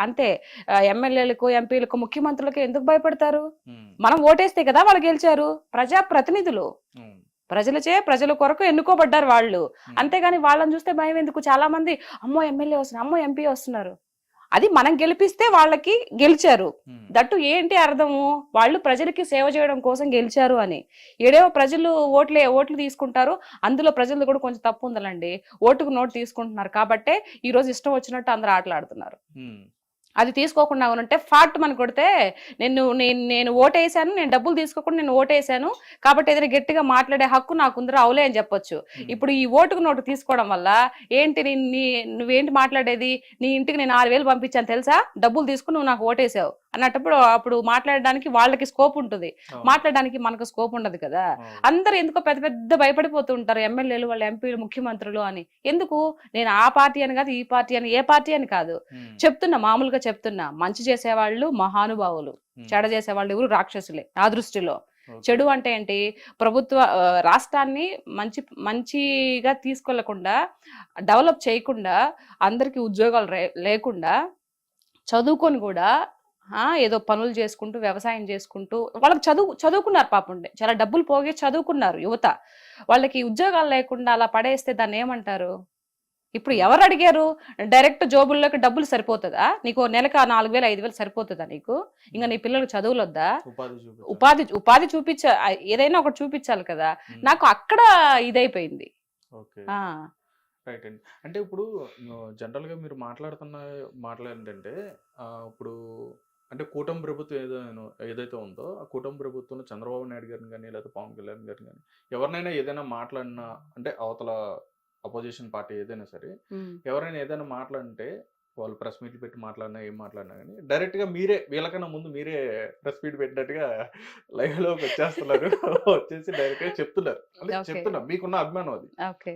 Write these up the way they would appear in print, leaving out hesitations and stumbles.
అంతే. ఎమ్మెల్యేలకు, ఎంపీలకు, ముఖ్యమంత్రులకు ఎందుకు భయపడతారు? మనం ఓటేస్తే కదా వాళ్ళు గెలిచారు. ప్రజా ప్రతినిధులు, ప్రజల కొరకు ఎన్నుకోబడ్డారు వాళ్ళు. అంతేగాని వాళ్ళని చూస్తే భయం ఎందుకు? చాలా మంది అమ్మో ఎమ్మెల్యే వస్తున్నారు, అమ్మో ఎంపీ వస్తున్నారు. అది మనం గెలిపిస్తే వాళ్ళకి గెలిచారు. దట్టు ఏంటి అర్థము? వాళ్ళు ప్రజలకి సేవ చేయడం కోసం గెలిచారు అని. ఏడేవో ప్రజలు ఓట్లు తీసుకుంటారు. అందులో ప్రజలు కూడా కొంచెం తప్పు ఉందండి. ఓటుకు నోటు తీసుకుంటున్నారు కాబట్టే ఈ రోజు ఇష్టం వచ్చినట్టు అందరూ ఆటలాడుతున్నారు. అది తీసుకోకుండా ఉంటే ఫాక్ట్ మనం కొడితే నేను ఓటేసాను, నేను డబ్బులు తీసుకోకుండా నేను ఓటేసాను కాబట్టి ఏదైనా గట్టిగా మాట్లాడే హక్కు నాకుందరూ అవులే అని చెప్పొచ్చు. ఇప్పుడు ఈ ఓటుకు నోటు తీసుకోవడం వల్ల ఏంటి? నువ్వేంటి మాట్లాడేది? నీ ఇంటికి నేను 6,000 పంపించాను తెలుసా, డబ్బులు తీసుకుని నువ్వు నాకు ఓటేసావు అన్నప్పుడు అప్పుడు మాట్లాడడానికి వాళ్ళకి స్కోప్ ఉంటుంది, మాట్లాడడానికి మనకు స్కోప్ ఉండదు కదా. అందరూ ఎందుకో పెద్ద పెద్ద భయపడిపోతూ ఉంటారు, ఎమ్మెల్యేలు, వాళ్ళ ఎంపీలు, ముఖ్యమంత్రులు అని. ఎందుకు? నేను ఆ పార్టీ అని కాదు, ఈ పార్టీ అని, ఏ పార్టీ అని కాదు చెప్తున్నా, మామూలుగా చెప్తున్నా. మంచి చేసేవాళ్ళు మహానుభావులు, చెడ చేసేవాళ్ళు ఎవరు? రాక్షసులే నా దృష్టిలో. చెడు అంటే ఏంటి? రాష్ట్రాన్ని మంచిగా తీసుకెళ్లకుండా, డెవలప్ చేయకుండా, అందరికి ఉద్యోగాలు లేకుండా, చదువుకొని కూడా ఏదో పనులు చేసుకుంటూ, వ్యవసాయం చేసుకుంటూ, వాళ్ళకి చదువుకున్నారు పాపం, చాలా డబ్బులు పోగే చదువుకున్నారు యువత. వాళ్ళకి ఉద్యోగాలు లేకుండా అలా పడేస్తే దాన్ని ఏమంటారు? ఇప్పుడు ఎవరు అడిగారు? డైరెక్ట్ జోబుల్లోకి డబ్బులు సరిపోతుందా నీకు? నెలకు 4,000 5,000 సరిపోతుందా నీకు? ఇంకా నీ పిల్లలకు చదువులు వద్దా? ఉపాధి ఏదైనా ఒకటి చూపించాలి కదా. నాకు అక్కడ ఇదైపోయింది. రైట్ అండి. అంటే ఇప్పుడు జనరల్ గా మీరు మాట్లాడంటే ఇప్పుడు అంటే కూటమి ప్రభుత్వం ఏదైతే ఉందో ఆ కూటమి ప్రభుత్వంలో చంద్రబాబు నాయుడు గారిని కానీ లేదా పవన్ కళ్యాణ్ గారిని కానీ ఎవరినైనా ఏదైనా మాట్లాడినా, అంటే అవతల అపోజిషన్ పార్టీ ఏదైనా సరే ఎవరైనా ఏదైనా మాట్లాడితే వాళ్ళు ప్రెస్ మీట్లు పెట్టి మాట్లాడినా, ఏం మాట్లాడినా కానీ డైరెక్ట్ గా వీళ్ళకన్నా ముందు మీరే ప్రెస్ మీట్ పెట్టినట్టుగా లైవ్ లోకి వచ్చేస్తున్నారు. వచ్చేసి డైరెక్ట్ గా చెప్తున్నారు. చెప్తున్నా మీకున్న అభిమానం అది,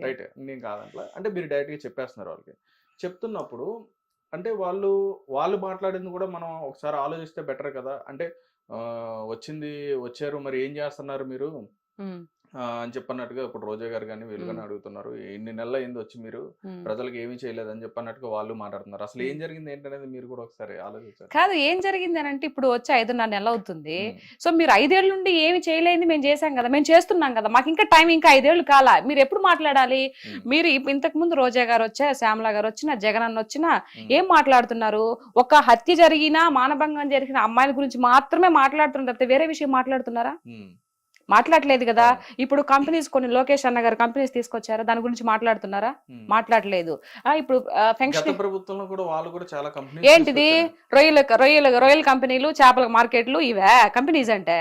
రైట్? నేను కాదంట్లా, అంటే మీరు డైరెక్ట్ గా చెప్పేస్తున్నారు వాళ్ళకి. చెప్తున్నప్పుడు అంటే వాళ్ళు మాట్లాడింది కూడా మనం ఒకసారి ఆలోచిస్తే బెటర్ కదా. అంటే వచ్చారు, మరి ఏం చేస్తున్నారు మీరు అని చెప్పన్నట్టుగా ఇప్పుడు రోజా గారు కానీ వీళ్ళు కానీ అడుగుతున్నారు. ఇన్ని నెలలు అయింది వచ్చి మీరు ప్రజలకు ఏమీ చేయలేదని చెప్పన్నట్టుగా వాళ్ళు మాట్లాడుతున్నారు. అసలు ఏం జరిగింది ఏంటనేది మీరు కూడా ఒకసారి ఆలోచించారు. కాదు, ఏం జరిగింది అని అంటే ఇప్పుడు వచ్చి 5.5 నెలలు అవుతుంది. సో మీరు 5 ఏళ్ళ నుండి ఏమి చేయలేదు, మేము చేసాం కదా, మేము చేస్తున్నాం కదా, మాకు ఇంకా టైం ఇంకా 5 ఏళ్ళు కాలా. మీరు ఎప్పుడు మాట్లాడాలి? మీరు ఇంతకు ముందు రోజా గారు వచ్చా, శ్యామల గారు వచ్చినా, జగన్ అన్న వచ్చినా ఏం మాట్లాడుతున్నారు? ఒక హత్య జరిగినా, మానభంగం జరిగిన అమ్మాయిల గురించి మాత్రమే మాట్లాడుతున్నారు తప్పితే వేరే విషయం మాట్లాడుతున్నారా? మాట్లాడలేదు కదా. ఇప్పుడు కంపెనీస్, కొన్ని లోకేష్ అన్న గారు కంపెనీస్ తీసుకొచ్చారా, దాని గురించి మాట్లాడుతున్నారా? మాట్లాడలేదు. ఇప్పుడు ఫంక్షన్ ప్రభుత్వంలో కూడా వాళ్ళు కూడా చాలా కంపెనీస్, ఏంటిది రొయ్యల కంపెనీలు, చేపల మార్కెట్లు, ఇవే కంపెనీస్ అంటే?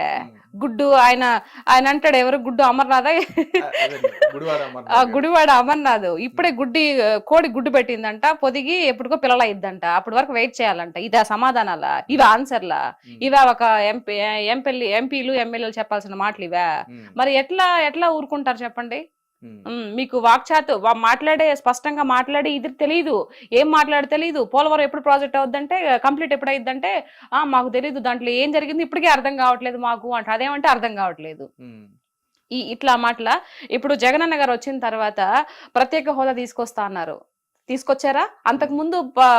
గుడ్డు ఆయన అంటాడు, ఎవరు? గుడ్డు అమర్నాథ్, గుడివాడ అమర్నాథ్ ఇప్పుడే కోడి గుడ్డు పెట్టిందంట, పొదిగి ఎప్పుడుకో పిల్లలు అయ్యిద్దంట, అప్పటి వరకు వెయిట్ చేయాలంట. ఇదా సమాధానాలా? ఇవే ఆన్సర్లా? ఇవే ఒక ఎంపీలు ఎమ్మెల్యేలు చెప్పాల్సిన మాటలు ఇవే? మరి ఎట్లా ఊరుకుంటారు చెప్పండి? మీకు స్పష్టంగా మాట్లాడి ఇది తెలీదు, ఏం తెలీదు. పోలవరం ఎప్పుడు ప్రాజెక్ట్ అవుద్దంటే, కంప్లీట్ ఎప్పుడు అయిద్దంటే మాకు తెలీదు, దాంట్లో ఏం జరిగింది ఇప్పటికే అర్థం కావట్లేదు మాకు అంటే, అదేమంటే అర్థం కావట్లేదు. ఇట్లా మాటల. ఇప్పుడు జగనన్న గారు వచ్చిన తర్వాత ప్రత్యేక హోదా తీసుకొస్తా అన్నారు, తీసుకొచ్చారా? అంతకు ముందు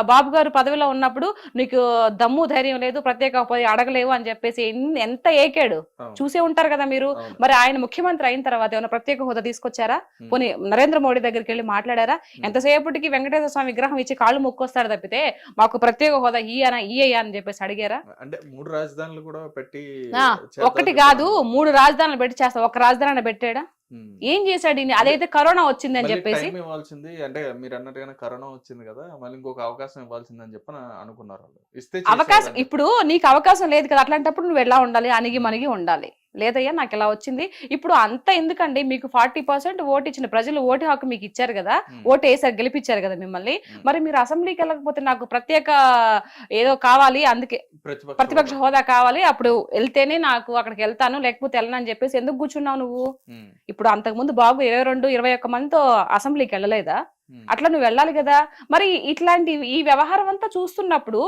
బాబు గారు పదవిలో ఉన్నప్పుడు నీకు దమ్ము ధైర్యం లేదు, ప్రత్యేక అడగలేవు అని చెప్పేసి ఎంత ఏకాడు చూసే ఉంటారు కదా మీరు. మరి ఆయన ముఖ్యమంత్రి అయిన తర్వాత ఏమైనా ప్రత్యేక హోదా తీసుకొచ్చారా? పోనీ నరేంద్ర మోడీ దగ్గరికి వెళ్ళి మాట్లాడారా? ఎంతసేపటికి వెంకటేశ్వర స్వామి విగ్రహం ఇచ్చి కాళ్ళు మొక్కొస్తాడు తప్పితే మాకు ప్రత్యేక హోదా ఇయ్యా అని చెప్పేసి అడిగారా? అంటే 3 రాజధానులు కూడా పెట్టి, ఒకటి కాదు 3 రాజధానులు పెట్టి చేస్తా, ఒక రాజధాని పెట్టాడా? ఏం చేశాడు? అదైతే కరోనా వచ్చింది అని చెప్పేసి ఇవ్వాల్సింది, అంటే మీరు అన్నట్టుగానే కరోనా వచ్చింది కదా, మళ్ళీ ఇంకొక అవకాశం ఇవ్వాల్సింది అని చెప్పి అనుకున్నారు వాళ్ళు. అవకాశం ఇప్పుడు నీకు అవకాశం లేదు కదా, అట్లాంటప్పుడు నువ్వు ఎలా ఉండాలి? అణిగి మణిగి ఉండాలి. లేదయ్యా నాకు ఇలా వచ్చింది. ఇప్పుడు అంత ఎందుకండి? మీకు 40% ఓటు ఇచ్చిన ప్రజలు ఓటు హక్కు మీకు ఇచ్చారు కదా, ఓటు వేసారు, గెలిపించారు కదా మిమ్మల్ని. మరి మీరు అసెంబ్లీకి వెళ్ళకపోతే నాకు ప్రత్యేక ఏదో కావాలి, అందుకే ప్రతిపక్ష హోదా కావాలి, అప్పుడు వెళ్తేనే నాకు అక్కడికి వెళ్తాను, లేకపోతే వెళ్ళనని చెప్పేసి ఎందుకు కూర్చున్నావు నువ్వు? ఇప్పుడు అంతకుముందు బాబు 22-21 మందితో అసెంబ్లీకి వెళ్ళలేదా? అట్లా నువ్వు వెళ్ళాలి కదా. మరి ఇట్లాంటి ఈ వ్యవహారం అంతా చూస్తున్నప్పుడు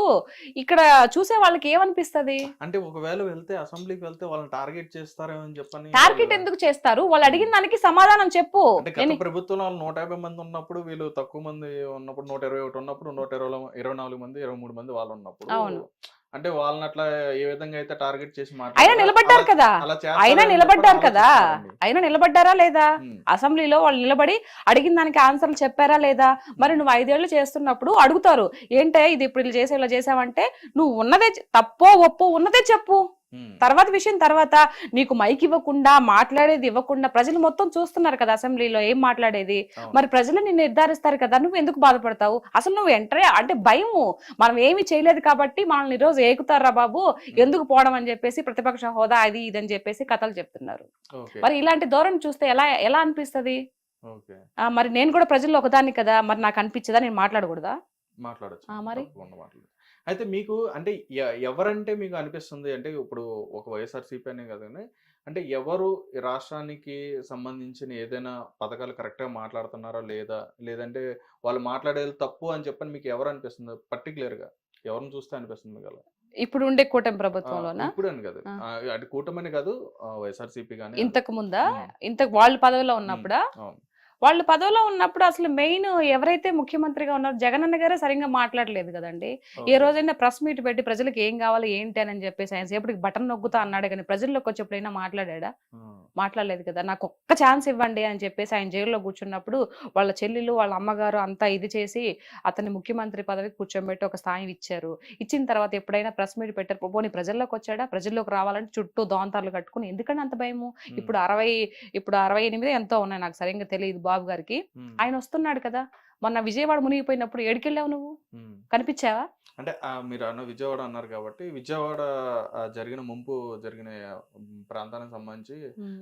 ఇక్కడ చూసే వాళ్ళకి ఏమనిపిస్తది? అంటే ఒకవేళ వెళ్తే అసెంబ్లీకి వెళ్తే వాళ్ళని టార్గెట్ చేస్తారేమో అని చెప్పని టార్గెట్ ఎందుకు చేస్తారు? వాళ్ళు అడిగిన దానికి సమాధానం చెప్పు. అంటే గత ప్రభుత్వంలో వాళ్ళు 150 మంది ఉన్నప్పుడు, వీళ్ళు తక్కువ మంది ఉన్నప్పుడు 121 ఉన్నప్పుడు 124 మంది 23 మంది వాళ్ళు ఉన్నప్పుడు, అవును, అంటే వాళ్ళని అట్లా ఏ విధంగా అయితే టార్గెట్ చేసి అయినా మాట్లాడారో నిలబడ్డారు కదా, అలా అయినా చేస్తారని నిలబడ్డారు చెప్పని కదా, ఆలోచిస్తున్నారండి. అయినా నిలబడ్డారా లేదా? అసెంబ్లీలో వాళ్ళు నిలబడి అడిగిన దానికి ఆన్సర్లు చెప్పారా లేదా? మరి నువ్వు 5 ఏళ్ళు చేస్తున్నప్పుడు అడుగుతారు, ఏంటే ఇది ఇప్పుడు ఇలా చేసావంటే నువ్వు ఉన్నదే తప్పో ఒప్పో ఉన్నదే చెప్పు. తర్వాత విషయం తర్వాత. నీకు మైక్ ఇవ్వకుండా, మాట్లాడేది ఇవ్వకుండా ప్రజలు మొత్తం చూస్తున్నారు కదా అసెంబ్లీలో ఏం మాట్లాడేది. మరి ప్రజలు నిన్ను నిర్ధారిస్తారు కదా, నువ్వు ఎందుకు బాధపడతావు? అసలు నువ్వు ఎంటరే అంటే భయము, మనం ఏమి చేయలేదు కాబట్టి మనల్ని ఈరోజు ఏకుతారా బాబు, ఎందుకు పోవడం అని చెప్పేసి ప్రతిపక్ష హోదా అది ఇదని చెప్పేసి కథలు చెప్తున్నారు. మరి ఇలాంటి ధోరణి చూస్తే ఎలా అనిపిస్తది? మరి నేను కూడా ప్రజల్లో ఒకదాన్ని కదా, మరి నాకు అనిపించదా నేను మాట్లాడకూడదా? మాట్లాడచ్చు మరి అయితే మీకు అంటే ఎవరంటే మీకు అనిపిస్తుంది అంటే ఇప్పుడు ఒక వైఎస్ఆర్సీపీ అనే కదండి, అంటే ఎవరు ఈ రాష్ట్రానికి సంబంధించిన ఏదైనా పథకాలు కరెక్ట్గా మాట్లాడుతున్నారా లేదా, లేదంటే వాళ్ళు మాట్లాడేది తప్పు అని చెప్పని మీకు ఎవరు అనిపిస్తుంది పర్టికులర్గా? ఎవరిని చూస్తే అనిపిస్తుంది మీకు అలా? ఇప్పుడు ఉండే కూటమి ప్రభుత్వంలోనా? ఇప్పుడు అని కాదు, అంటే కూటమని కాదు, వైఎస్ఆర్సీపీ కానీ ఇంతకు ముందా, వాళ్ళు పదవిలో ఉన్నప్పుడా? వాళ్ళు పదవిలో ఉన్నప్పుడు అసలు మెయిన్ ఎవరైతే ముఖ్యమంత్రిగా ఉన్నారో జగన్ అన్న గారే సరిగ్గా మాట్లాడలేదు కదండి. ఏ రోజైనా ప్రెస్ మీట్ పెట్టి ప్రజలకు ఏం కావాలి ఏంటి అని చెప్పేసి ఆయన సేపటికి బటన్ నొక్కుతా అన్నాడు, కానీ ప్రజల్లోకి వచ్చేప్పుడైనా మాట్లాడా? మాట్లాడలేదు కదా. నాకు ఒక్క ఛాన్స్ ఇవ్వండి అని చెప్పేసి ఆయన జైల్లో కూర్చున్నప్పుడు వాళ్ళ చెల్లెలు వాళ్ళ అమ్మగారు అంతా ఇది చేసి అతన్ని ముఖ్యమంత్రి పదవికి కూర్చోబెట్టి ఒక స్థాయి ఇచ్చారు. ఇచ్చిన తర్వాత ఎప్పుడైనా ప్రెస్ మీట్ పెట్టారు, పోనీ ప్రజల్లోకి వచ్చాడా? ప్రజల్లోకి రావాలంటే చుట్టూ దోంతార్లు కట్టుకుని ఎందుకంటే అంత భయము? ఇప్పుడు 68 ఎంతో ఉన్నాయి, నాకు సరిగ్గా తెలియదు బాబు గారికి. ఆయన వస్తున్నాడు కదా. మొన్న విజయవాడ మునిగిపోయినప్పుడు ఏడికెళ్ళావు నువ్వు? కనిపించావా? అంటే మీరు అన్న విజయవాడ అన్నారు కాబట్టి, విజయవాడ జరిగిన ప్రాంతానికి సంబంధించి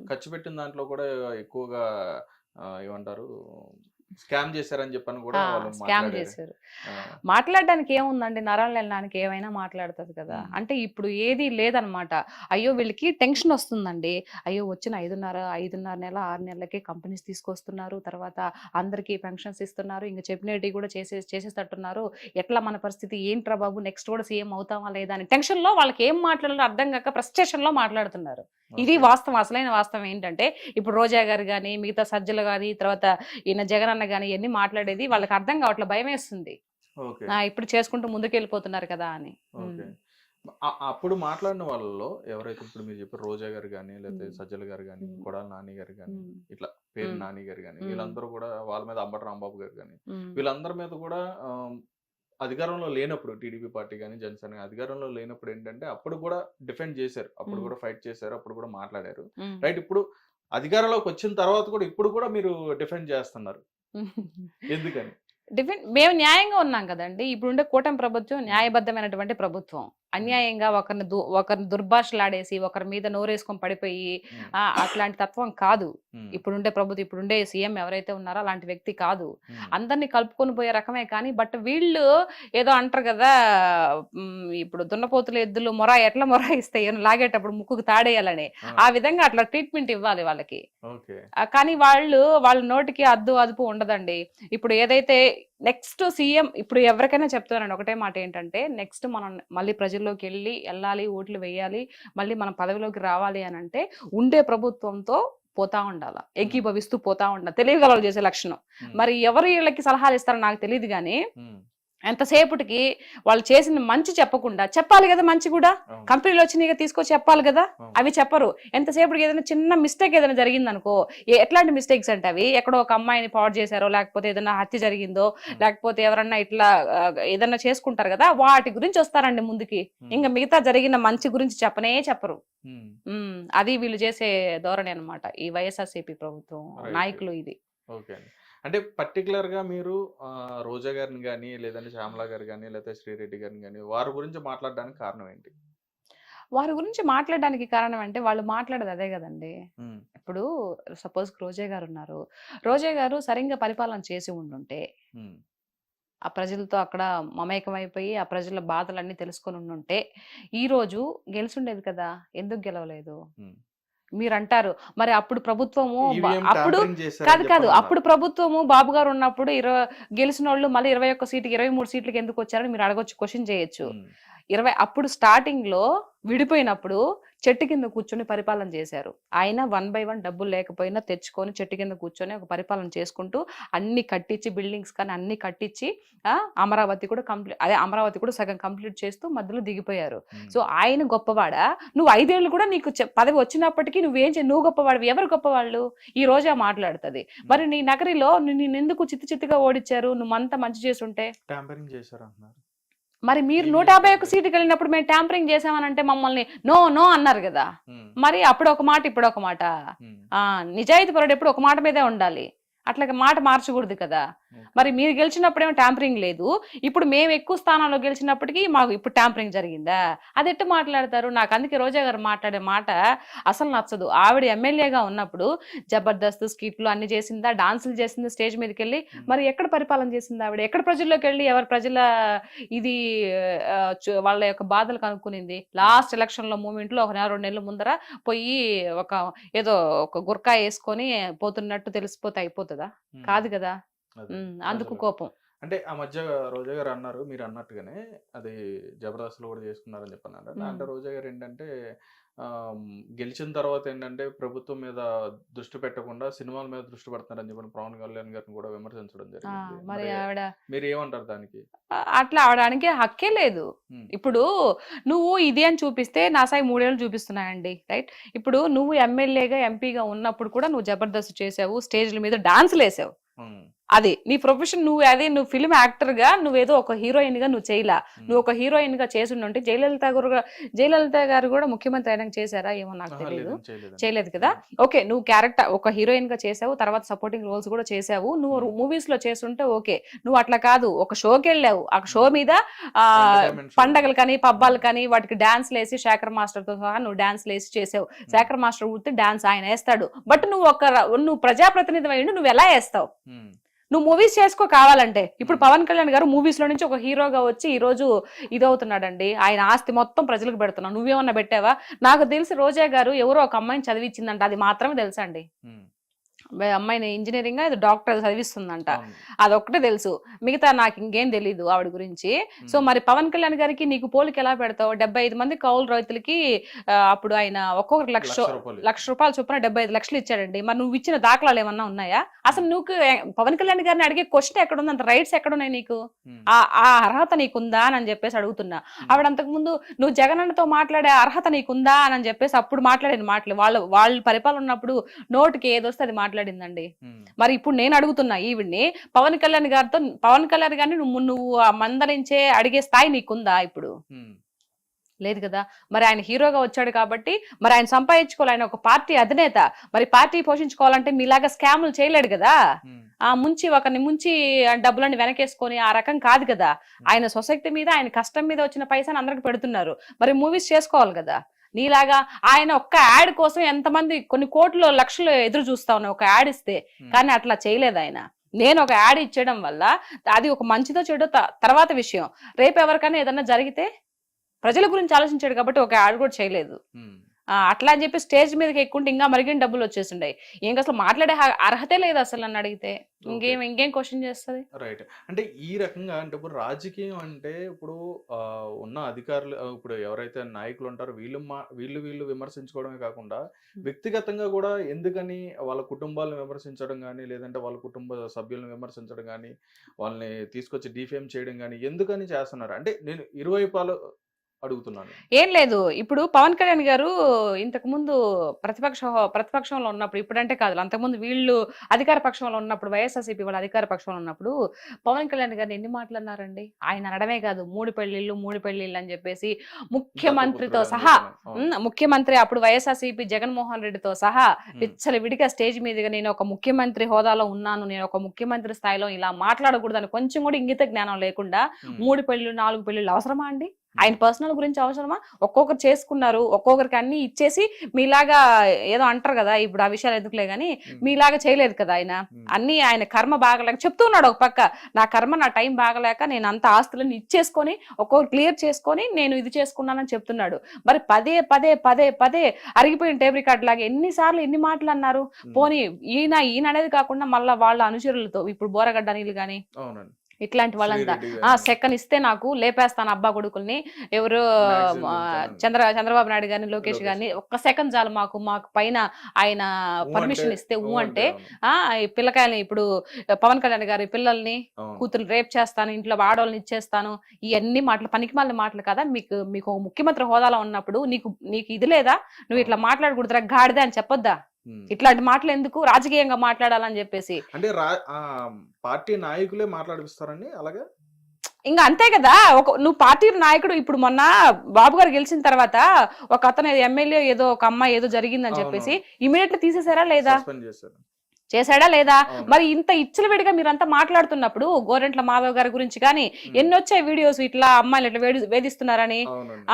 ఖర్చు పెట్టిన దాంట్లో కూడా ఎక్కువగా ఏమంటారు స్కామ్ చేశారని చెప్పని కూడా స్కామ్ చేశారు. మాట్లాడడానికి ఏముందండి, నరాలు వెళ్ళడానికి ఏమైనా మాట్లాడుతుంది కదా. అంటే ఇప్పుడు ఏది లేదనమాట. అయ్యో వీళ్ళకి టెన్షన్ వస్తుందండి, అయ్యో వచ్చిన 5.5 నెల 6 నెలలకే కంపెనీస్ తీసుకొస్తున్నారు, తర్వాత అందరికీ పెన్షన్స్ ఇస్తున్నారు, ఇంకా చెప్పినవి కూడా చేసేటట్టున్నారు, ఎట్లా మన పరిస్థితి ఏంట్రా బాబు, నెక్స్ట్ కూడా సీఎం అవుతామా లేదా అని టెన్షన్ లో వాళ్ళకి ఏం మాట్లాడాలో అర్థం కాక ఫ్రస్ట్రేషన్ లో మాట్లాడుతున్నారు. ఇది వాస్తవం. అసలైన వాస్తవం ఏంటంటే ఇప్పుడు రోజా గారు కానీ మిగతా సజ్జలు కానీ తర్వాత ఈయన జగన్ అన్న కానీ ఇవన్నీ మాట్లాడేది వాళ్ళకి అర్థం కావట్లే, భయం వేస్తుంది. ఇప్పుడు చేసుకుంటూ ముందుకు వెళ్ళిపోతున్నారు కదా అని. అప్పుడు మాట్లాడిన వాళ్ళలో ఎవరైతే ఇప్పుడు మీరు చెప్పారు రోజా గారు కానీ, లేకపోతే సజ్జల గారు కానీ, కొడాలి నాని గారు కానీ, ఇట్లా పేరు నాని గారు కానీ, వీళ్ళందరూ కూడా వాళ్ళ మీద అంబటి రాంబాబు గారు కానీ, వీళ్ళందరి మీద కూడా అధికారంలో లేనప్పుడు టీడీపీ పార్టీ కానీ జనసేన అధికారంలో లేనప్పుడు ఏంటంటే అప్పుడు కూడా డిఫెండ్ చేశారు, అప్పుడు కూడా ఫైట్ చేశారు, అప్పుడు కూడా మాట్లాడారు. రైట్, ఇప్పుడు అధికారంలోకి వచ్చిన తర్వాత కూడా ఇప్పుడు కూడా మీరు డిఫెండ్ చేస్తున్నారు, ఎందుకని? మేము న్యాయంగా ఉన్నాం కదండి. ఇప్పుడుండే కూటమి ప్రభుత్వం న్యాయబద్ధమైనటువంటి ప్రభుత్వం. అన్యాయంగా ఒకరిని దుర్భాషలాడేసి ఒకరి మీద నోరేసుకొని పడిపోయి అట్లాంటి తత్వం కాదు ఇప్పుడుండే ప్రభుత్వం. ఇప్పుడుండే సీఎం ఎవరైతే ఉన్నారో అలాంటి వ్యక్తి కాదు. అందరినీ కలుపుకొని పోయే రకమే. కానీ బట్ వీళ్ళు ఏదో అంటారు కదా, ఇప్పుడు దున్నపోతులు ఎద్దులు ఎట్లా మొరాయిస్తాయి లాగేటప్పుడు ముక్కుకు తాడేయాలని, ఆ విధంగా అట్లా ట్రీట్మెంట్ ఇవ్వాలి వాళ్ళకి. కానీ వాళ్ళ నోటికి అదుపు ఉండదండి. ఇప్పుడు ఏదైతే నెక్స్ట్ సీఎం, ఇప్పుడు ఎవరికైనా చెప్తున్నాను ఒకటే మాట ఏంటంటే, నెక్స్ట్ మనం మళ్ళీ ప్రజల్లోకి వెళ్ళాలి, ఓట్లు వేయాలి, మళ్ళీ మనం పదవిలోకి రావాలి అని అంటే ఉండే ప్రభుత్వంతో పోతా ఉండాలా, ఏకీభవిస్తూ పోతా ఉండాలి, తెలియగలవాళ్ళు చేసే లక్షణం. మరి ఎవరు వీళ్ళకి సలహాలు ఇస్తారో నాకు తెలియదు, కానీ ఎంతసేపటికి వాళ్ళు చేసిన మంచి చెప్పకుండా చెప్పాలి కదా, మంచి కూడా కంపెనీలు వచ్చినాయి తీసుకొచ్చి చెప్పాలి కదా, అవి చెప్పరు. ఎంతసేపటికి ఏదైనా చిన్న మిస్టేక్ ఏదైనా జరిగింది అనుకో, ఎట్లాంటి మిస్టేక్స్ అంటే అవి ఎక్కడో ఒక అమ్మాయిని పాడు చేశారో, లేకపోతే ఏదైనా హత్య జరిగిందో, లేకపోతే ఎవరన్నా ఇట్లా ఏదన్నా చేసుకుంటారు కదా, వాటి గురించి వస్తారండి ముందుకి. ఇంకా మిగతా జరిగిన మంచి గురించి చెప్పరు. అది వీళ్ళు చేసే ధోరణి అనమాట ఈ వైఎస్ఆర్సీపీ ప్రభుత్వం నాయకులు. ఇది అంటే పర్టికులర్ గా మీరు రోజా గారిని కానీ, లేదంటే శ్యామలా గారు కానీ, లేకపోతే శ్రీరెడ్డి గారిని కానీ వారి గురించి మాట్లాడడానికి కారణం ఏంటి? వారి గురించి మాట్లాడడానికి కారణం అంటే వాళ్ళు మాట్లాడేది అదే కదండి. ఇప్పుడు సపోజ్ రోజా గారు ఉన్నారు, రోజా గారు సరిగ్గా పరిపాలన చేసి ఉండుంటే, ఆ ప్రజలతో అక్కడ మమేకమైపోయి ఆ ప్రజల బాధలన్నీ తెలుసుకొని ఉండుంటే ఈ రోజు గెలిచుండేది కదా. ఎందుకు గెలవలేదు? మీరు అంటారు మరి అప్పుడు ప్రభుత్వము ఈవీఎం అప్పుడు ట్యాంపరింగ్ చేశారని కాదు చెప్పని అన్నారు. అప్పుడు ప్రభుత్వము బాబు గారు ఉన్నప్పుడు గెలిచిన వాళ్ళు మళ్ళీ 21 సీట్కి 23 సీట్లకి ఎందుకు వచ్చారని మీరు అడగొచ్చు, క్వశ్చన్ చేయొచ్చు. ఉమ్, అప్పుడు స్టార్టింగ్ లో విడిపోయినప్పుడు చెట్టు కింద కూర్చొని పరిపాలన చేశారు. ఆయన 1 by 1 డబ్బులు లేకపోయినా తెచ్చుకొని చెట్టు కింద కూర్చొని ఒక పరిపాలన చేసుకుంటూ అన్ని కట్టించి బిల్డింగ్స్ కానీ అన్ని కట్టించి అమరావతి కూడా అమరావతి కూడా సగం కంప్లీట్ చేస్తూ మధ్యలో దిగిపోయారు. సో ఆయన గొప్పవాడా? నువ్వు 5 ఏళ్ళు కూడా నీకు పదవి వచ్చినప్పటికీ నువ్వు గొప్పవాడు, ఎవరు గొప్పవాళ్ళు? ఈ రోజా మాట్లాడుతుంది. మరి నీ నగరిలో నేను ఎందుకు చిత్తుగా ఓడించారు? నువ్వు అంతా మంచి చేస్తుంటే ట్యాంపరింగ్ చేశారు అంటున్నారు. మరి మీరు 151 సీటుకి వెళ్ళినప్పుడు మేము ట్యాంపరింగ్ చేసామనంటే మమ్మల్ని నో అన్నారు కదా. మరి అప్పుడు ఒక మాట ఇప్పుడు ఒక మాట. నిజాయితీ పరుడు ఎప్పుడు ఒక మాట మీదే ఉండాలి, అట్లాగే మాట మార్చకూడదు కదా. మరి మీరు గెలిచినప్పుడేమో ట్యాంపరింగ్ లేదు, ఇప్పుడు మేము ఎక్కువ స్థానాల్లో గెలిచినప్పటికీ మాకు ఇప్పుడు ట్యాంపరింగ్ జరిగిందా? అది ఎట్టు మాట్లాడతారు? నాకు అందుకే రోజా గారు మాట్లాడే మాట అసలు నచ్చదు. ఆవిడ ఎమ్మెల్యేగా ఉన్నప్పుడు జబర్దస్త్ స్కిట్లు అన్ని చేసిందా, డాన్సులు చేసిందా స్టేజ్ మీదకి వెళ్ళి? మరి ఎక్కడ పరిపాలన చేసింది ఆవిడ? ఎక్కడ ప్రజల్లోకి వెళ్ళి ఎవరి ప్రజల ఇది వాళ్ళ యొక్క బాధలు కనుక్కునింది? లాస్ట్ ఎలక్షన్ లో మూమెంట్ లో 1-2 నెలల ముందర పోయి ఏదో ఒక గుర్కా వేసుకొని పోతున్నట్టు తెలిసిపోతే అయిపోతుందా? కాదు కదా. అందుకు కోపం. అంటే ఆ మధ్య రోజా గారు అన్నారు, మీరు అన్నట్టుగానే అది జబర్దస్త్ లో కూడా చేసుకున్నారని చెప్పన్నారు. అంటే రోజా గారు ఏంటంటే గెలిచిన తర్వాత ఏంటంటే ప్రభుత్వం మీద దృష్టి పెట్టకుండా సినిమాల మీద దృష్టి పెడతారని చెప్పి పవన్ కళ్యాణ్ గారిని కూడా విమర్శించడం జరిగింది. మరి ఆవిడ మీరు ఏమంటారు దానికి? అట్లా ఆవడానికి హక్కే లేదు. ఇప్పుడు నువ్వు ఇది అని చూపిస్తే నా సాయి 3 ఏళ్ళు చూపిస్తున్నాయండి, రైట్? ఇప్పుడు నువ్వు ఎమ్మెల్యేగా ఎంపీగా ఉన్నప్పుడు కూడా నువ్వు జబర్దస్త్ చేసావు, స్టేజ్ల మీద డాన్సులు వేసావు. అది నీ ప్రొఫెషన్. నువ్వు ఫిల్మ్ యాక్టర్ గా నువ్వేదో ఒక హీరోయిన్ గా నువ్వు చేయలా. నువ్వు ఒక హీరోయిన్ గా చేస్తుంటే జయలలిత గారు కూడా ముఖ్యమంత్రి అయినా చేశారా ఏమో నాకు తెలియదు, చేయలేదు కదా. ఓకే, నువ్వు క్యారెక్టర్ ఒక హీరోయిన్ గా చేసావు, తర్వాత సపోర్టింగ్ రోల్స్ కూడా చేసావు. నువ్వు మూవీస్ లో చేస్తుంటే ఓకే. నువ్వు అట్లా కాదు, ఒక షోకి వెళ్ళావు, ఆ షో మీద పండగలు కానీ పబ్బాలు కానీ వాటికి డాన్స్ లేసి శేఖర్ మాస్టర్ తో సహా నువ్వు డాన్స్ లేసి చేసావు. శేఖర్ మాస్టర్ ఊరితే డాన్స్ ఆయన వేస్తాడు, బట్ నువ్వు ప్రజాప్రతినిధి అయ్యి నువ్వు ఎలా వేస్తావు? నువ్వు మూవీస్ చేసుకో కావాలంటే. ఇప్పుడు పవన్ కళ్యాణ్ గారు మూవీస్ లో నుంచి ఒక హీరోగా వచ్చి ఈ రోజు ఇదవుతున్నాడండి. ఆయన ఆస్తి మొత్తం ప్రజలకు పెడుతున్నావు. నువ్వేమన్నా పెట్టావా? నాకు తెలిసి రోజా గారు ఎవరో ఒక అమ్మాయిని చదివించిందంట, అది మాత్రమే తెలుసా అండి. అమ్మాయిని ఇంజనీరింగ్ డాక్టర్ చదివిస్తుందంట, అదొక్కటే తెలుసు. మిగతా నాకు ఇంకేం తెలీదు ఆవిడ గురించి. సో మరి పవన్ కళ్యాణ్ గారికి నీకు పోలికి ఎలా పెడతావు? 75 మంది కౌలు రైతులకి అప్పుడు ఆయన ఒక్కొక్కరు లక్ష రూపాయలు చొప్పున 75 లక్షలు ఇచ్చాడండి. మరి నువ్వు ఇచ్చిన దాఖలాలు ఏమన్నా ఉన్నాయా? అసలు నువ్వు పవన్ కళ్యాణ్ గారిని అడిగే క్వశ్చన్ ఎక్కడ ఉంది? అంత రైట్స్ ఎక్కడున్నాయి నీకు? ఆ అర్హత నీకుందా అని చెప్పేసి అడుగుతున్నా. ఆవిడ అంతకు ముందు నువ్వు జగనన్నతో మాట్లాడే అర్హత నీకుందా అని చెప్పేసి అప్పుడు మాట్లాడిన మాటలు వాళ్ళు పరిపాలన ఉన్నప్పుడు నోటికి ఏదొస్తే అది మాట్లాడిందండి. మరి ఇప్పుడు నేను అడుగుతున్నా ఈవిడ్ని, పవన్ కళ్యాణ్ గారిని నువ్వు మందలించే అడిగే స్థాయి నీకుందా? ఇప్పుడు లేదు కదా. మరి ఆయన హీరోగా వచ్చాడు కాబట్టి మరి ఆయన సంపాదించుకోవాలి, ఆయన ఒక పార్టీ అధినేత. మరి పార్టీ పోషించుకోవాలంటే మీలాగా స్కాములు చేయలేడు కదా. ఒకరిని ముంచి డబ్బులన్నీ వెనకేసుకొని ఆ రకం కాదు కదా. ఆయన సొసైటీ మీద ఆయన కష్టం మీద వచ్చిన పైసాని అందరికి పెడుతున్నారు. మరి మూవీస్ చేసుకోవాలి కదా. నీలాగా ఆయన ఒక్క యాడ్ కోసం ఎంతమంది కొన్ని కోట్లు లక్షలు ఎదురు చూస్తా ఉన్నాయి ఒక యాడ్ ఇస్తే, కానీ అట్లా చేయలేదు ఆయన. నేను ఒక యాడ్ ఇచ్చేయడం వల్ల అది ఒక మంచిదో చెడో తర్వాత విషయం. రేపు ఎవరికైనా ఏదన్నా జరిగితే ప్రజల గురించి ఆలోచించాడు కాబట్టి ఒక యాడ్ కూడా చేయలేదు. అట్లా అని చెప్పి స్టేజ్ మీదకి ఎక్కుంటే ఇంకా మరిగిన డబ్బులు వచ్చేసిండాయి. ఇంకా అసలు మాట్లాడే అర్హతే లేదు అసలు నన్ను అడిగితే. ఇంకేం క్వశ్చన్ చేస్తుంది? రైట్. అంటే ఈ రకంగా అంటే ఇప్పుడు రాజకీయం అంటే ఇప్పుడు ఉన్న అధికారులు ఇప్పుడు ఎవరైతే నాయకులు ఉంటారో వీళ్ళు విమర్శించుకోవడమే కాకుండా వ్యక్తిగతంగా కూడా ఎందుకని వాళ్ళ కుటుంబాలను విమర్శించడం కానీ, లేదంటే వాళ్ళ కుటుంబ సభ్యులను విమర్శించడం కానీ, వాళ్ళని తీసుకొచ్చి డిఫేమ్ చేయడం కానీ ఎందుకని చేస్తున్నారు? అంటే నేను ఇరువైపులు అడుగుతున్నాను. ఏం లేదు, ఇప్పుడు పవన్ కళ్యాణ్ గారు ఇంతకు ముందు ప్రతిపక్షంలో ఉన్నప్పుడు, ఇప్పుడంటే కాదు, అంతకుముందు వీళ్ళు అధికార పక్షంలో ఉన్నప్పుడు, వైఎస్ఆర్సీపీ వాళ్ళ అధికార పక్షంలో ఉన్నప్పుడు పవన్ కళ్యాణ్ గారిని ఎన్ని మాట్లాడినారండి? ఆయన అనడమే కాదు, 3 పెళ్లిళ్ళు అని చెప్పేసి ముఖ్యమంత్రితో సహా, ముఖ్యమంత్రి అప్పుడు వైఎస్ఆర్సీపీ జగన్మోహన్ రెడ్డితో సహా విడిగా స్టేజ్ మీదుగా నేను ఒక ముఖ్యమంత్రి హోదాలో ఉన్నాను, నేను ఒక ముఖ్యమంత్రి స్థాయిలో ఇలా మాట్లాడకూడదని కొంచెం కూడా ఇంగిత జ్ఞానం లేకుండా 3 పెళ్లిళ్ళు 4 పెళ్లిళ్ళు అవసరమా అండి? ఆయన పర్సనల్ గురించి అవసరమా? ఒక్కొక్కరు చేసుకున్నారు, ఒక్కొక్కరికి అన్ని ఇచ్చేసి మీలాగా ఏదో అంటారు కదా, ఇప్పుడు ఆ విషయాలు ఎందుకులే గానీ మీలాగా చేయలేదు కదా ఆయన. అన్ని ఆయన కర్మ బాగలేక చెప్తూ ఉన్నాడు ఒక పక్క, నా కర్మ నా టైం బాగలేక నేను అంత ఆస్తులను ఇచ్చేసుకొని ఒక్కొక్కరు క్లియర్ చేసుకొని నేను ఇది చేసుకున్నానని చెప్తున్నాడు. మరి పదే పదే పదే పదే అరిగిపోయిన టేబుల్ రికార్డ్ లాగా ఎన్నిసార్లు ఎన్ని మాటలు అన్నారు. పోనీ ఈయన అనేది కాకుండా మళ్ళా వాళ్ళ అనుచరులతో ఇప్పుడు బోరగడ్డ అనిల్ గాని ఇట్లాంటి వాళ్ళంతా సెకండ్ ఇస్తే నాకు లేపేస్తాను అబ్బా కొడుకుల్ని, ఎవరు చంద్రబాబు నాయుడు గారిని లోకేష్ గారిని, ఒక్క సెకండ్ చాలు మాకు పైన ఆయన పర్మిషన్ ఇస్తే అంటే పిల్లకాయలని ఇప్పుడు పవన్ కళ్యాణ్ గారి పిల్లల్ని కూతురు రేప్ చేస్తాను, ఇంట్లో ఆడవాళ్ళని ఇచ్చేస్తాను, ఇవన్నీ మాటలు పనికి మాలిన మాటలు కదా. మీకు ముఖ్యమంత్రి హోదాలో ఉన్నప్పుడు నీకు ఇది లేదా, నువ్వు ఇట్లా మాట్లాడకూడదురా గాడిదే అని చెప్పొద్దా? ఇట్లాంటి మాటలు ఎందుకు రాజకీయంగా మాట్లాడాలని చెప్పేసి అంటే పార్టీ నాయకులే మాట్లాడిస్తారండి అలాగే. ఇంకా అంతే కదా, నువ్వు పార్టీ నాయకుడు. ఇప్పుడు మొన్న బాబు గారు గెలిచిన తర్వాత ఒక అతను ఎమ్మెల్యే ఏదో ఒక అమ్మాయి ఏదో జరిగిందని చెప్పేసి ఇమీడియట్లీ తీసేసారా లేదా? చేశాడా లేదా? మరి ఇంత ఇచ్చలవిడిగా మీరంతా మాట్లాడుతున్నప్పుడు గోరెంట్ల మాధవ్ గారి గురించి కానీ ఎన్ని వచ్చాయి వీడియోస్, ఇట్లా అమ్మాయిలు ఇట్లా వేధిస్తున్నారని.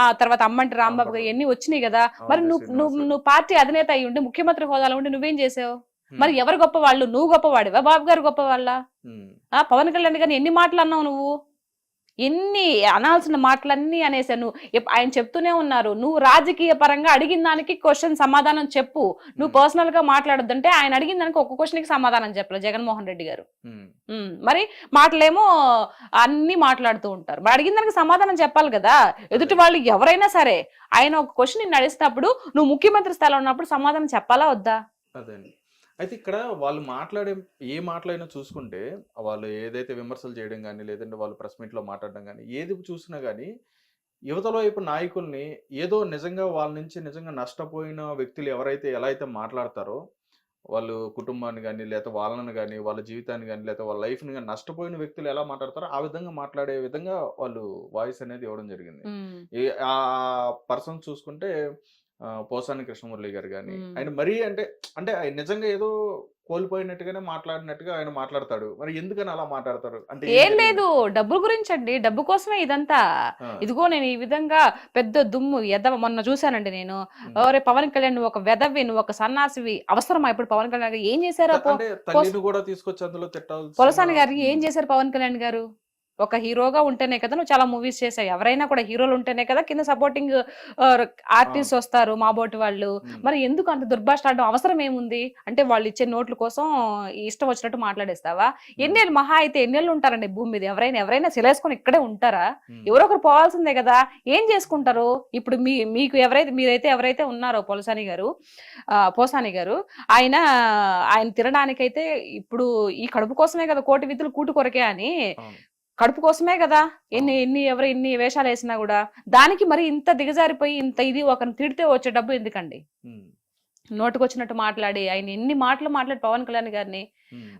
ఆ తర్వాత అమ్మంటి రాంబాబు గారు ఎన్ని వచ్చినాయి కదా. మరి నువ్వు పార్టీ అధినేత అయి ఉండి ముఖ్యమంత్రి హోదాలో ఉండి నువ్వేం చేసావు? మరి ఎవరు గొప్పవాళ్ళు? నువ్వు గొప్పవాడివా, బాబు గారు గొప్పవాళ్ళ? పవన్ కళ్యాణ్ గారిని ఎన్ని మాటలు అన్నావు నువ్వు? ఎన్ని అనాల్సిన మాటలన్నీ అనేసాను. ఆయన చెప్తూనే ఉన్నారు, నువ్వు రాజకీయ పరంగా అడిగిన దానికి క్వశ్చన్ సమాధానం చెప్పు, నువ్వు పర్సనల్ గా మాట్లాడొద్దంటే ఆయన అడిగిన దానికి ఒక్క క్వశ్చన్ కి సమాధానం చెప్పలేదు జగన్మోహన్ రెడ్డి గారు. మరి మాటలేమో అన్ని మాట్లాడుతూ ఉంటారు. మరి అడిగిన దానికి సమాధానం చెప్పాలి కదా. ఎదుటి వాళ్ళు ఎవరైనా సరే ఆయన ఒక క్వశ్చన్ నిన్ను అడిగినప్పుడు నువ్వు ముఖ్యమంత్రి స్థాయిలో ఉన్నప్పుడు సమాధానం చెప్పాలా వద్దా? అయితే ఇక్కడ వాళ్ళు మాట్లాడే ఏ మాటలైనా చూసుకుంటే, వాళ్ళు ఏదైతే విమర్శలు చేయడం కానీ, లేదంటే వాళ్ళు ప్రెస్ మీట్లో మాట్లాడడం కానీ, ఏది చూసినా కానీ యువతల వైపు నాయకుల్ని ఏదో నిజంగా వాళ్ళ నుంచి నిజంగా నష్టపోయిన వ్యక్తులు ఎవరైతే ఎలా అయితే మాట్లాడతారో, వాళ్ళు కుటుంబాన్ని కానీ, లేకపోతే వాళ్ళని కానీ, వాళ్ళ జీవితాన్ని కానీ, లేకపోతే వాళ్ళ లైఫ్ని కానీ నష్టపోయిన వ్యక్తులు ఎలా మాట్లాడతారో ఆ విధంగా మాట్లాడే విధంగా వాళ్ళు వాయిస్ అనేది ఇవ్వడం జరిగింది. ఆ పర్సన్ చూసుకుంటే పోసాని కృష్ణమురళి గారు కానీ, ఆయన మరీ అంటే ఆయన నిజంగా ఏదో కోల్పోయినట్టుగానే మాట్లాడినట్టుగా ఆయన మాట్లాడతాడు. మరి ఎందుకని అలా మాట్లాడతారు? అంటే ఏం లేదు, డబ్బు గురించి అండి, డబ్బు కోసమే ఇదంతా. ఇదిగో నేను ఈ విధంగా పెద్ద దుమ్ము ఎదవ మొన్న చూసానండి నేను. ఒరే పవన్ కళ్యాణ్ నువ్వు ఒక వెదవి, నువ్వు ఒక సన్నాసివి, అవసరమా ఇప్పుడు పవన్ కళ్యాణ్ ఏం చేశారు? తల్లిని కూడా తీసుకొచ్చి అందులో తిట్టాలి. పోసాని గారికి ఏం చేశారు పవన్ కళ్యాణ్ గారు? ఒక హీరోగా ఉంటేనే కదా నువ్వు చాలా మూవీస్ చేసావు. ఎవరైనా కూడా హీరోలు ఉంటేనే కదా కింద సపోర్టింగ్ ఆర్టిస్ట్ వస్తారు, మా బోటి వాళ్ళు. మరి ఎందుకు అంత దుర్భాషలాడడం అవసరం ఏముంది? అంటే వాళ్ళు ఇచ్చే నోట్ల కోసం ఇష్టం వచ్చినట్టు మాట్లాడేస్తావా? ఎన్నేళ్ళు మహా అయితే ఎన్నేళ్ళు ఉంటారండి భూమి మీద? ఎవరైనా సిలేసుకొని ఇక్కడే ఉంటారా? ఎవరో ఒకరు పోవాల్సిందే కదా. ఏం చేసుకుంటారు? ఇప్పుడు మీకు ఎవరైతే ఉన్నారో పోసాని గారు ఆయన తినడానికైతే ఇప్పుడు ఈ కడుపు కోసమే కదా, కోటి విధులు కూటు కొరకే అని కడుపు కోసమే కదా ఎన్ని వేషాలు వేసినా కూడా. దానికి మరి ఇంత దిగజారిపోయి ఇంత ఇది ఒకరిని తిడితే వచ్చే డబ్బు ఎందుకండి? నోటుకొచ్చినట్టు మాట్లాడి ఆయన ఎన్ని మాటలు మాట్లాడి పవన్ కళ్యాణ్ గారిని,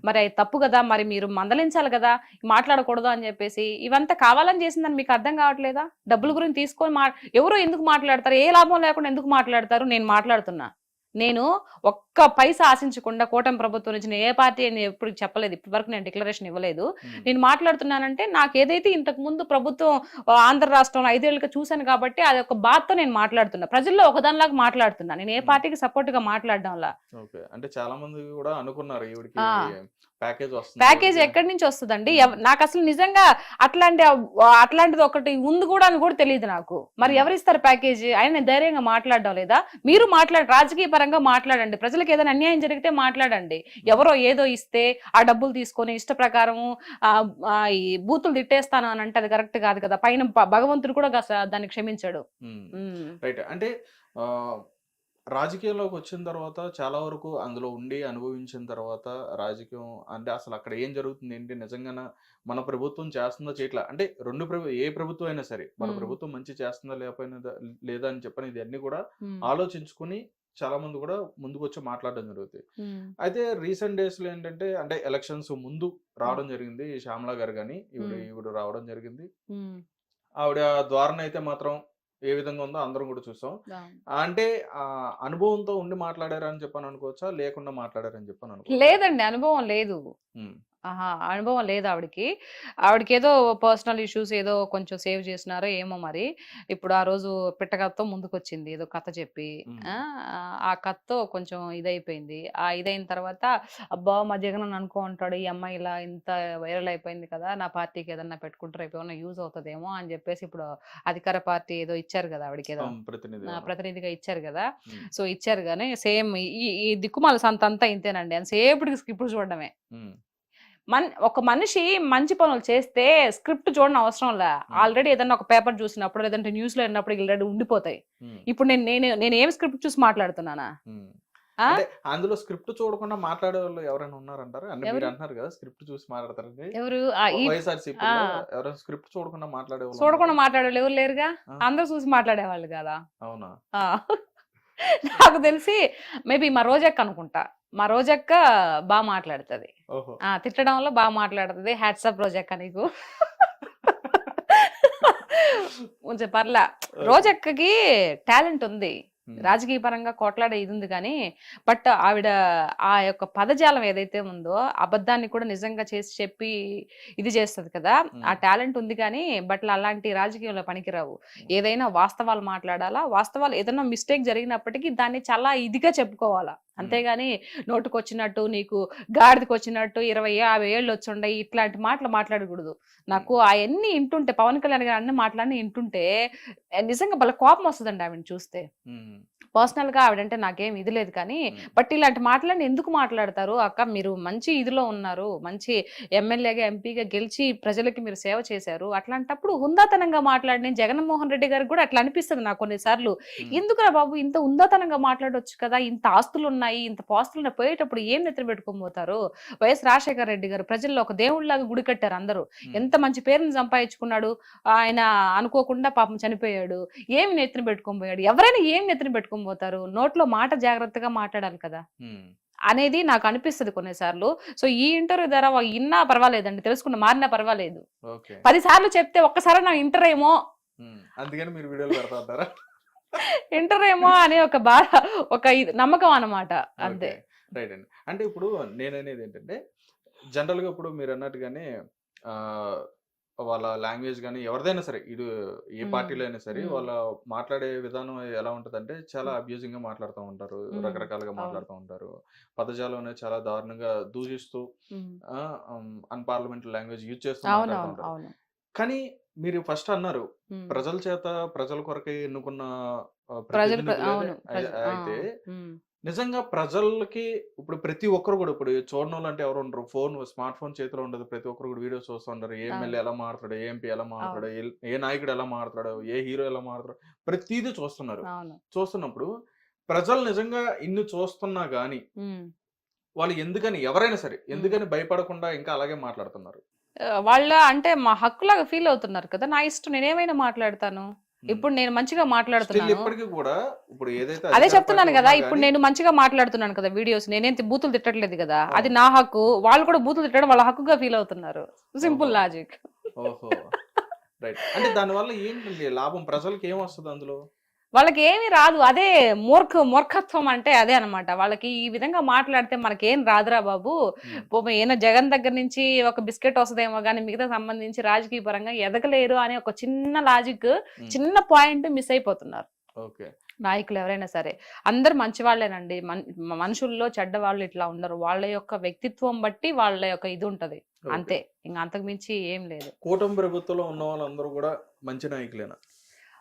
మరి అది తప్పు కదా. మరి మీరు మందలించాలి కదా, మాట్లాడకూడదు అని చెప్పేసి. ఇవంతా కావాలని చేసిందని మీకు అర్థం కావట్లేదా? డబ్బుల గురించి తీసుకొని ఎవరు ఎందుకు మాట్లాడతారు? ఏ లాభం లేకుండా ఎందుకు మాట్లాడతారు? నేను మాట్లాడుతున్నా, నేను ఒక్క పైసా ఆశించకుండా కూటమి ప్రభుత్వం నుంచి నేను ఏ పార్టీ అని ఎప్పుడు చెప్పలేదు, ఇప్పటి వరకు నేను డిక్లరేషన్ ఇవ్వలేదు. నేను మాట్లాడుతున్నానంటే నాకు ఏదైతే ఇంతకు ముందు ప్రభుత్వం ఆంధ్ర రాష్ట్రంలో 5 ఏళ్ళుగా చూశాను కాబట్టి అది ఒక బాధతో నేను మాట్లాడుతున్నా, ప్రజల్లో ఒకదానిలాగా మాట్లాడుతున్నా. నేను ఏ పార్టీకి సపోర్ట్ గా మాట్లాడడంలా. అంటే చాలా మంది కూడా అనుకున్నారు ప్యాకేజ్ ఎక్కడి నుంచి వస్తుందండి? నాకు అసలు నిజంగా అట్లాంటిది ఒకటి ఉంది కూడా అని కూడా తెలియదు నాకు. మరి ఎవరిస్తారు ప్యాకేజీ? ఆయన ధైర్యంగా మాట్లాడడం లేదా? మీరు రాజకీయ పరంగా మాట్లాడండి, ప్రజలకు ఏదైనా అన్యాయం జరిగితే మాట్లాడండి. ఎవరో ఏదో ఇస్తే ఆ డబ్బులు తీసుకొని ఇష్ట ప్రకారం ఈ బూతులు తిట్టేస్తాను అని అంటే అది కరెక్ట్ కాదు కదా. పైన భగవంతుడు కూడా దాన్ని క్షమించాడు. అంటే రాజకీయాల్లోకి వచ్చిన తర్వాత చాలా వరకు అందులో ఉండి అనుభవించిన తర్వాత రాజకీయం అంటే అసలు అక్కడ ఏం జరుగుతుంది ఏంటి, నిజంగా మన ప్రభుత్వం చేస్తుందో చేయట్లా, అంటే ఏ ప్రభుత్వం అయినా సరే మన ప్రభుత్వం మంచి చేస్తుందా లేదా అని చెప్పని ఇది అన్ని కూడా ఆలోచించుకుని చాలా మంది కూడా ముందుకు వచ్చి మాట్లాడడం జరుగుతుంది. అయితే రీసెంట్ డేస్ లో ఏంటంటే అంటే ఎలక్షన్స్ ముందు రావడం జరిగింది శ్యామలా గారు కానీ ఈవిడ రావడం జరిగింది. ఆవిడ ద్వారా అయితే మాత్రం ఏ విధంగా ఉందో అందరం కూడా చూసాం. అంటే అనుభవంతో ఉండి మాట్లాడారని చెప్పని అనుకోవచ్చా, లేకుండా మాట్లాడారని చెప్పని అనుకో? లేదండి, అనుభవం లేదు. ఆహా! అనుభవం లేదు ఆవిడకి. ఆవిడకేదో పర్సనల్ ఇష్యూస్ ఏదో కొంచెం సేవ్ చేసినారో ఏమో మరి. ఇప్పుడు ఆ రోజు పిట్టకథతో ముందుకొచ్చింది ఏదో కథ చెప్పి. హ్మ్. ఆ! ఆ కథతో కొంచెం ఇదైపోయింది. ఆ ఇదైన తర్వాత అబ్బా! మా జగన్ నన్ను అనుకో ఉంటాడు. ఈ అమ్మాయి ఇలా ఇంత వైరల్ అయిపోయింది కదా! నా పార్టీకి ఏదన్నా పెట్టుకుంటే రేపు ఏమన్నా యూజ్ అవుతదేమో అని చెప్పేసి ఇప్పుడు అధికార పార్టీ ఏదో ఇచ్చారు కదా! ఆవిడకేదో. ప్రతినిధి. అవును. ప్రతినిధిగా ఇచ్చారు గదా! హ్మ్. సో, ఇచ్చారు గానీ సేమ్ ఈ దిక్కుమాల సంతంతా ఇంతేనండి. ఎంతసేపటికి స్కిప్పులు చూడడమే. హ్మ్. ఒక మనిషి మంచి పనులు చేస్తే స్క్రిప్ట్ చూడని అవసరంలా. ఆల్రెడీ ఏదన్నా ఒక పేపర్ చూసినప్పుడు, లేదంటే న్యూస్‌లో విన్నప్పుడు ఆల్రెడీ ఉండిపోతాయి. హ్మ్. ఇప్పుడు నేనేం స్క్రిప్ట్ చూసి మాట్లాడుతున్నానా? హ్మ్. ఆ! అంటే అందులో స్క్రిప్ట్ చూడకుండా మాట్లాడేవాళ్ళు ఎవరైనా ఉన్నారంటారా? అంటే మీరు ఎవరు? అంటున్నారు కదా! స్క్రిప్ట్ చూసి మాట్లాడతారని. ఎవరు? ఈ ఆ! వైఎస్ఆర్‌సీపీలో ఎవరైనా స్క్రిప్ట్ చూడకుండా మాట్లాడేవాళ్ళు ఉన్నారా? చూడకుండా మాట్లాడేవాళ్ళు ఎవరు లేరుగా. ఆ! అందరూ చూసి మాట్లాడేవాళ్ళు గదా! అవునా? ఆ! నాకు తెలిసి మేబీ మా రోజక్క అనుకుంటా. మా రోజక్క మాట్లాడుతది. ఓహో! తిట్టడంలో మాట్లాడుతది. హ్యాట్స్ ఆఫ్ రోజక్క నీకు. కొంచెం పర్లా. ఓకే. రోజక్కకి టాలెంట్ ఉంది. హ్మ్. రాజకీయ పరంగా కొట్లాడే ఇది ఉంది గానీ, బట్ ఆవిడ ఆ యొక్క పదజాలం ఏదైతే ఉందో, అబద్ధాన్ని కూడా నిజంగా చేసి చెప్పి ఇది చేస్తది కదా! ఆ హ్మ్. టాలెంట్ ఉంది కానీ, బట్ అలాంటి రాజకీయంలో పనికిరావు. హ్మ్. ఏదైనా వాస్తవాలు మాట్లాడాలా. వాస్తవాలు ఏదైనా మిస్టేక్ జరిగినప్పటికీ దాన్ని చాలా ఇదిగా చెప్పుకోవాలా. హ్మ్. అంతేగాని నోటికొచ్చినట్టు నీకు గాడిదకొచ్చినట్టు 20, 50 ఏళ్ళు వచ్చుండయి ఇట్లాంటి మాటలు మాట్లాడకూడదు. నాకు అయన్నీ ఇంటుంటే పవన్ కళ్యాణ్ గారు అన్ని మాటలన్నీ ఇంటుంటే నిజంగా భలే కోపం వస్తదండి ఆవిడని చూస్తే. హ్మ్. పర్సనల్‌గా ఆవిడంటే నాకేం ఇది లేదు కానీ, హ్మ్. బట్ ఇలాంటి మాటలన్నీ ఎందుకు మాట్లాడతారు? అక్క మీరు మంచి ఇదిలో ఉన్నారు. మంచి ఎమ్మెల్యేగా, ఎంపీగా గెలిచి ప్రజలకి మీరు సేవ చేశారు. అట్లాంటప్పుడు హుందాతనంగా మాట్లాడిన జగన్మోహన్ రెడ్డి గారికి కూడా అట్లా అనిపిస్తది నాకు కొన్ని సార్లు. హ్మ్. ఎందుకురా బాబు ఇంత హుందాతనంగా మాట్లాడొచ్చు కదా! ఇంత ఆస్తులున్నాయి, ఇంత పాస్తులున్నాయి పోయేటప్పుడు ఏం నెత్తిన పెట్టుకొని పోతారు? వైఎస్ రాజశేఖర రెడ్డి గారు ప్రజల్లో ఒక దేవుడిలాగా గుడి కట్టారు అందరూ. హ్మ్. ఎంత మంచి పేరుని సంపాదించుకున్నాడు. ఆయన అనుకోకుండా పాపం చనిపోయాడు. ఏమి నెత్తిన పెట్టుకొని పోయాడు? ఎవరైనా ఏం నెత్తిన పెట్టుకొని పోతారు? నోట్లో మాట జాగ్రత్తగా మాట్లాడాలి కదా! హ్మ్. అనేది నాకు అనిపిస్తది కొన్ని సార్లు. సో, ఈ ఇంటర్వ్యూ ద్వారా ఇన్నా పర్వాలేదండి. తెలుసుకున్న మారినా పర్వాలేదు. ఓకే. 10 సార్లు చెప్తే ఒక్కసారైనా ఇంటరేమో, హ్మ్. అందుకని మీరు వీడియోలు పెడతా ఉంటారా? ఇంటరేమో అనే ఒక బాధ ఒక ఇది నమ్మకం అన్నమాట. అంతే. ఓకే. రైట్ అండి. అంటే ఇప్పుడు నేననేదేంటంటే, జనరల్‌గా ఇప్పుడు మీరన్నట్టుగానే ఆహ్, వాళ్ళ లాంగ్వేజ్ గాని, ఎవరిదైనా సరే, ఏ హ్మ్. పార్టీలో అయినా సరే, హ్మ్. వాళ్ళ మాట్లాడే విధానం ఎలా ఉంటదంటే, చాలా హ్మ్. అబ్యూజింగ్‌గా మాట్లాడుతా ఉంటారు. హ్మ్. రకరకాలుగా అవును. మాట్లాడుతూ ఉంటారు. పదజాలం అనేది చాలా దారుణంగా దూషిస్తూ హ్మ్. అన్‌పార్లమెంటరీ లాంగ్వేజ్ యూజ్ చేస్తూ మాట్లాడుతూ అవునవును. ఉంటారు. అవును. కానీ మీరు ఫస్ట్ అన్నారు, హ్మ్. ప్రజల చేత ప్రజల కొరకే ఎన్నుకున్న అవును. ప్రతినిధులనే ఆ! అయితే హ్మ్. నిజంగా ప్రజలకి ఇప్పుడు ప్రతి ఒక్కరు కూడా ఇప్పుడు చూడనోళ్ళంటే ఎవరు ఉండరు. స్మార్ట్ ఫోన్ చేతిలో ఉండదు. ప్రతి ఒక్కరు కూడా వీడియోస్ చూస్తూ ఉంటారు. ఏ అవును. ఎమ్మెల్యే ఎలా మాట్లాడతాడు? ఏ ఎంపీ ఎలా అవును. మాట్లాడతాడు? ఏ నాయకుడు ఎలా మాట్లాడతాడు? ఏ హీరో ఎలా మాట్లాడతాడు? ప్రతీదీ చూస్తున్నారు. అవును. చూస్తున్నప్పుడు ప్రజలు నిజంగా ఇన్ని చూస్తున్నా గాని హ్మ్. వాళ్ళు ఎవరైనా సరే హ్మ్. ఎందుకని భయపడకుండా ఇంకా అలాగే మాట్లాడుతున్నారు? వాళ్ళ అంటే మా హక్కులాగా ఫీల్ అవుతున్నారు కదా! నా ఇష్టం నేనేమైనా మాట్లాడతాను. హ్మ్. ఇప్పుడు నేను మంచిగా స్టిల్ మాట్లాడుతున్నాను. ఇప్పటికి కూడా ఇప్పుడు ఏదైతే అదే అధికార పార్టీ చెప్తున్నాను గదా! ఉన్నా ఇప్పుడు గాని నేను మంచిగా మాట్లాడుతున్నాను కదా! వీడియోస్ నేనేం బూతులు తిట్టట్లేదు గదా! అది అవును. నా హక్కు. వాళ్ళు కూడా బూతులు తిట్టడం వాళ్ళ హక్కుగా ఫీల్ అవుతున్నారు. ఓహో! Simple logic. ఓహో! రైట్. అంటే దానివల్ల ఏంటండి లాభం? ప్రజలకి ఏమొస్తది అందులో? వాళ్ళకేమి రాదు. అదే మూర్ఖత్వం అంటే అదే అన్నమాట. వాళ్ళకి ఈ విధంగా మాట్లాడితే మనకేం రాదురా బాబు. హ్మ్. పాపం ఏదో జగన్ దగ్గర నుంచి ఒక బిస్కెట్ వస్తదేమో గానీ మిగతా సంబంధించి రాజకీయ పరంగా ఎదగలేరు అనే ఒక చిన్న లాజిక్, హ్మ్. చిన్న పాయింట్ మిస్ అయిపోతున్నారు. ఓకే. నాయకులు ఎవరైనా సరే. అందరూ మంచివాళ్ళేనండి. మనుషుల్లో చెడ్డవాళ్ళు ఇట్లా ఉండరు. వాళ్ళ యొక్క వ్యక్తిత్వం బట్టి వాళ్ళ యొక్క ఇది ఉంటది. ఓకే. అంతే. ఇంక అంతకు మించి ఏం లేదు. కూటమి ప్రభుత్వంలో ఉన్న వాళ్ళందరూ గూడా మంచి నాయకులేనా?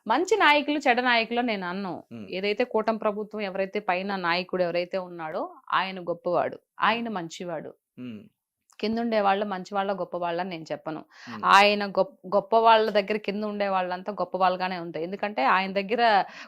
మంచి నాయకులు, చెడ్డ నాయకులు నేను అనను. హ్మ్. ఏదైతే కూటమి ప్రభుత్వం ఎవరైతే పైన నాయకుడు ఎవరైతే ఉన్నాడో ఆయన గొప్పవాడు. హ్మ్. ఆయన మంచివాడు. హ్మ్. కిందుండే వాళ్ళు మంచివాళ్ళో, గొప్పవాళ్ళో అని నేను చెప్పను. హ్మ్. ఆయన గొప్ప వాళ్ళ దగ్గర కింద ఉండే వాళ్ళంతా గొప్ప వాళ్ళుగానే ఉంటాయి. ఎందుకంటే ఆయన దగ్గర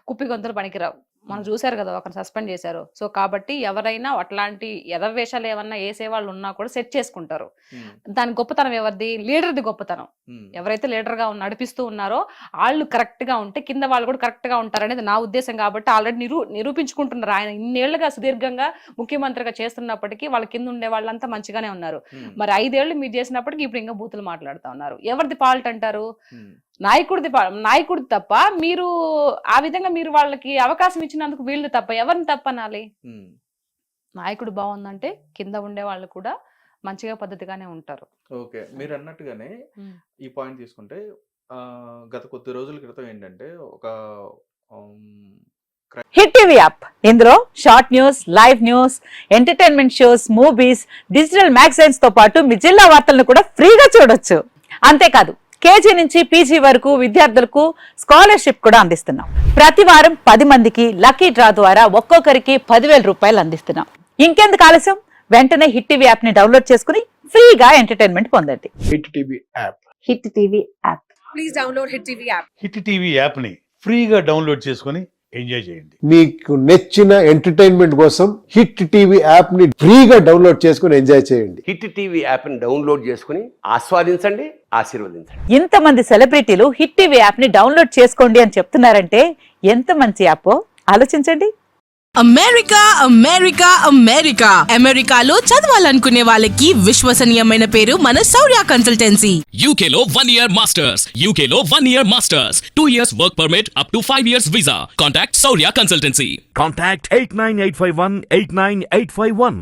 కుప్పిగంతులు పనికిరావు. మనం హ్మ్. చూసారు కదా! ఒకరిని సస్పెండ్ చేశారు. సో, కాబట్టి ఎవరైనా అట్లాంటి ఎదవేషాలు ఏమన్నా ఏసేవాళ్ళు ఉన్నా కూడా సెట్ చేసుకుంటారు. హ్మ్. దాని గొప్పతనం ఎవరిది? లీడర్‌ది గొప్పతనం. హ్మ్. ఎవరైతే లీడర్‌గా నడిపిస్తూ ఉన్నారో ఆళ్ళు కరెక్ట్‌గా ఉంటే కింద వాళ్ళు కూడా కరెక్ట్‌గా ఉంటారనేది నా ఉద్దేశ్యం కాబట్టి ఆల్రెడీ నిరూపించుకుంటున్నారు. ఆయన ఇన్నేళ్లుగా సుదీర్ఘంగా ముఖ్యమంత్రిగా చేస్తున్నప్పటికీ వాళ్ళ కింద ఉండే వాళ్ళంతా మంచిగానే ఉన్నారు. హ్మ్. మరి 5 ఏళ్ళు మీరు చేసినప్పటికి ఇప్పుడు ఇంకా బూతులు మాట్లాడుతా ఉన్నారు. ఎవరిది ఫాల్ట్ అంటారు? హ్మ్. నాయకుడిది తప్ప మీరు ఆ విధంగా మీరు వాళ్ళకి అవకాశం ఇచ్చినందుకు వీళ్ళు తప్ప ఎవరిని తప్పనాలి? హ్మ్. నాయకుడు బావుందంటే కింద ఉండే వాళ్ళు కూడా మంచిగా పద్ధతిగానే ఉంటారు. ఓకే. మీరు అన్నట్టుగానే ఉమ్. ఈ పాయింట్ తీసుకుంటే గత కొద్ది రోజుల క్రితం ఏంటంటే ఒక హిట్ టీవీ యాప్ ఇందులో short news, live news, entertainment shows, movies, digital magazines తో పాటు మీ జిల్లా వార్తలను కూడా ఫ్రీగా చూడొచ్చు. అంతేకాదు కేజీ నుంచి పీజీ వరకు విద్యార్థులకు స్కాలర్షిప్ కూడా అందిస్తున్నాం. ప్రతి వారం 10 మందికి లక్కీ డ్రా ద్వారా ఒక్కొక్కరికి 10,000 రూపాయలు అందిస్తున్నాం. ఇంకెందుకు ఆలస్యం, వెంటనే హిట్ టీవీ యాప్ ని డౌన్లోడ్ చేసుకుని ఫ్రీగా ఎంటర్టైన్మెంట్ పొందండి. Hit TV app. Hit TV app. Please download Hit TV app. Hit TV యాప్ని ఫ్రీగా డౌన్లోడ్ చేసుకొని ఎంజాయ్ చేయండి. మీకు నచ్చిన ఎంటర్టైన్మెంట్ కోసం హిట్ టీవీ యాప్ ని ఫ్రీగా డౌన్లోడ్ చేసుకుని ఎంజాయ్ చేయండి. హిట్ టీవీ యాప్ని డౌన్లోడ్ చేసుకుని ఆస్వాదించండి, ఆశీర్వదించండి. ఇంతమంది సెలబ్రిటీలు హిట్ టీవీ యాప్ ని డౌన్లోడ్ చేసుకోండి అని చెప్తున్నారంటే ఎంత మంచి యాప్ ఆలోచించండి. అమెరికా అమెరికా అమెరికా అమెరికాలో చదవాలనుకునే వాళ్ళకి విశ్వసనీయమైన పేరు మన శౌర్య consultancy. UK Law 1 Year Masters. UK Law 1 Year Masters. 2 years work permit up to 5 years visa. Contact Saurya Consultancy. Contact 89851 89851.